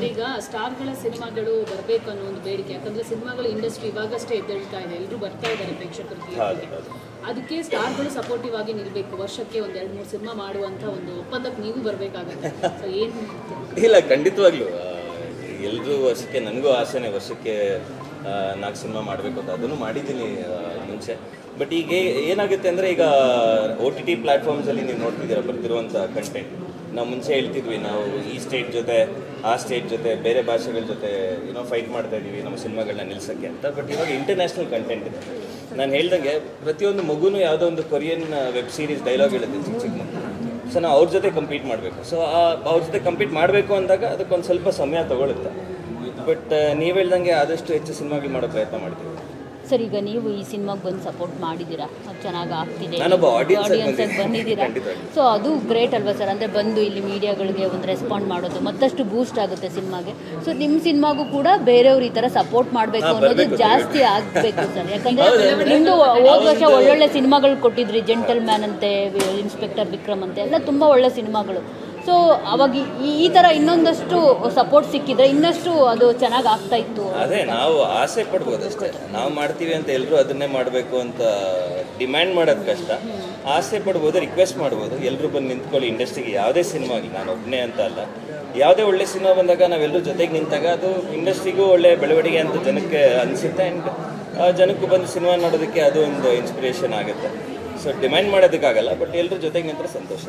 Sir, ಈಗ ಸ್ಟಾರ್ಗಳ ಸಿನಿಮಾಗಳು ಬರಬೇಕು ಅನ್ನೋ ಒಂದು ಬೇಡಿಕೆ, ಯಾಕಂದ್ರೆ ಸಿನಿಮಾಗಳ ಇಂಡಸ್ಟ್ರಿ ಇವಾಗಷ್ಟೇ ಎದ್ದೇಳ್ತಾ ಇದೆ, ಎಲ್ಲರೂ ಬರ್ತಾ ಇದ್ದಾರೆ ಪ್ರೇಕ್ಷಕರ ಥಿಯೇಟರ್ಗೆ. ಅದಕ್ಕೆ ಸ್ಟಾರ್ಗಳು ಸಪೋರ್ಟಿವ್ ಆಗಿ ನಿಲ್ಬೇಕು, ವರ್ಷಕ್ಕೆ ಒಂದು 2-3 ಸಿನಿಮಾ ಮಾಡುವಂತ ಒಂದು ಒಪ್ಪಂದಕ್ಕೆ ನೀವು ಬರಬೇಕಾಗುತ್ತೆ. ಸೊ ಏನು? ಇಲ್ಲ, ಖಂಡಿತವಾಗ್ಲೂ ಎಲ್ಲರೂ ವರ್ಷಕ್ಕೆ, ನನಗೂ ಆಸೆನೇ ವರ್ಷಕ್ಕೆ 4 ಸಿನಿಮಾ ಮಾಡಬೇಕು ಅಂತ. ಅದನ್ನು ಮಾಡಿದ್ದೀನಿ ಮುಂಚೆ. ಬಟ್ ಈಗ ಏನಾಗುತ್ತೆ ಅಂದರೆ, ಈಗ OTT ಪ್ಲ್ಯಾಟ್ಫಾರ್ಮ್ಸಲ್ಲಿ ನೀವು ನೋಡ್ತಿದ್ದೀರಾ ಬರ್ತಿರುವಂಥ ಕಂಟೆಂಟ್. ನಾವು ಮುಂಚೆ ಹೇಳ್ತಿದ್ವಿ, ನಾವು ಈ ಸ್ಟೇಟ್ ಜೊತೆ ಆ ಸ್ಟೇಟ್ ಜೊತೆ ಬೇರೆ ಭಾಷೆಗಳ ಜೊತೆ ಫೈಟ್ ಮಾಡ್ತಾ ಇದ್ದೀವಿ ನಮ್ಮ ಸಿನಿಮಾಗಳನ್ನ ನಿಲ್ಸೋಕ್ಕೆ ಅಂತ. ಬಟ್ ಇವಾಗ ಇಂಟರ್ನ್ಯಾಷನಲ್ ಕಂಟೆಂಟ್ ಇದೆ. ನಾನು ಹೇಳ್ದಂಗೆ ಪ್ರತಿಯೊಂದು ಮಗುನೂ ಯಾವುದೋ ಒಂದು ಕೊರಿಯನ್ ವೆಬ್ ಸೀರೀಸ್ ಡೈಲಾಗ್ ಹೇಳುತ್ತೆ ಚಿಕ್ಕ ಚಿಕ್ಕ ಮಗು. ಸೊ ನಾವು ಅವ್ರ ಜೊತೆ ಕಂಪೀಟ್ ಮಾಡಬೇಕು. ಸೊ ಅವ್ರ ಜೊತೆ ಕಂಪೀಟ್ ಮಾಡಬೇಕು ಅಂದಾಗ ಅದಕ್ಕೊಂದು ಸ್ವಲ್ಪ ಸಮಯ ತಗೊಳುತ್ತೆ. ಬಟ್ ನೀವು ಹೇಳ್ದಂಗೆ ಆದಷ್ಟು ಹೆಚ್ಚು ಸಿನಿಮಾಗಳು ಮಾಡೋ ಪ್ರಯತ್ನ ಮಾಡ್ತೀವಿ. ಸರ್, ಈಗ ನೀವು ಈ ಸಿನಿಮಾಗೆ ಬಂದು ಸಪೋರ್ಟ್ ಮಾಡಿದ್ದೀರಾ, ಚೆನ್ನಾಗಿ ಆಗ್ತಿದೆ, ನಾನೊಬ್ಬ ಆಡಿಯನ್ಸಾಗಿ ಬಂದಿದ್ದೀರಾ. ಸೊ ಅದು ಗ್ರೇಟ್ ಅಲ್ವಾ ಸರ್? ಅಂದರೆ ಬಂದು ಇಲ್ಲಿ ಮೀಡಿಯಾಗಳಿಗೆ ಒಂದು ರೆಸ್ಪಾಂಡ್ ಮಾಡೋದು ಮತ್ತಷ್ಟು ಬೂಸ್ಟ್ ಆಗುತ್ತೆ ಸಿನಿಮಾಗೆ. ಸೊ ನಿಮ್ಮ ಸಿನಿಮಾಗೂ ಕೂಡ ಬೇರೆಯವ್ರು ಈ ಥರ ಸಪೋರ್ಟ್ ಮಾಡಬೇಕು ಅನ್ನೋದು ಜಾಸ್ತಿ ಆಗಬೇಕು ಸರ್. ಯಾಕಂದರೆ ನಿಮ್ಮದು ಹೋದ ವರ್ಷ ಒಳ್ಳೊಳ್ಳೆ ಸಿನಿಮಾಗಳು ಕೊಟ್ಟಿದ್ರಿ, ಜೆಂಟಲ್ ಮ್ಯಾನ್ ಅಂತೆ, ಇನ್ಸ್ಪೆಕ್ಟರ್ ವಿಕ್ರಮ್ ಅಂತೆ, ಎಲ್ಲ ತುಂಬ ಒಳ್ಳೆ ಸಿನಿಮಾಗಳು. ಸೊ ಅವಾಗ ಈ ಥರ ಇನ್ನೊಂದಷ್ಟು ಸಪೋರ್ಟ್ ಸಿಕ್ಕಿದ್ರೆ ಇನ್ನಷ್ಟು ಅದು ಚೆನ್ನಾಗಿ ಆಗ್ತಾ ಇತ್ತು. ಅದೇ ನಾವು ಆಸೆ ಪಡ್ಬೋದು ಅಷ್ಟೇ. ನಾವು ಮಾಡ್ತೀವಿ ಅಂತ ಎಲ್ಲರೂ ಅದನ್ನೇ ಮಾಡಬೇಕು ಅಂತ ಡಿಮ್ಯಾಂಡ್ ಮಾಡೋದು ಕಷ್ಟ. ಆಸೆ ಪಡ್ಬೋದು, ರಿಕ್ವೆಸ್ಟ್ ಮಾಡ್ಬೋದು, ಎಲ್ಲರೂ ಬಂದು ನಿಂತ್ಕೊಳ್ಳಿ ಇಂಡಸ್ಟ್ರಿಗೆ. ಯಾವುದೇ ಸಿನಿಮಾ ಆಗಲಿ, ನಾನು ಒಬ್ಬನೇ ಅಂತ ಅಲ್ಲ, ಯಾವುದೇ ಒಳ್ಳೆ ಸಿನಿಮಾ ಬಂದಾಗ ನಾವೆಲ್ಲರೂ ಜೊತೆಗೆ ನಿಂತಾಗ ಅದು ಇಂಡಸ್ಟ್ರಿಗೂ ಒಳ್ಳೆ ಬೆಳವಣಿಗೆ ಅಂತ ಜನಕ್ಕೆ ಅನಿಸುತ್ತೆ. ಆ್ಯಂಡ್ ಜನಕ್ಕೂ ಬಂದು ಸಿನಿಮಾ ನೋಡೋದಕ್ಕೆ ಅದು ಒಂದು ಇನ್ಸ್ಪಿರೇಷನ್ ಆಗುತ್ತೆ. ಸೊ ಡಿಮ್ಯಾಂಡ್ ಮಾಡೋದಕ್ಕಾಗಲ್ಲ, ಬಟ್ ಎಲ್ಲರೂ ಜೊತೆಗೆ ನಿಂತರೆ ಸಂತೋಷ.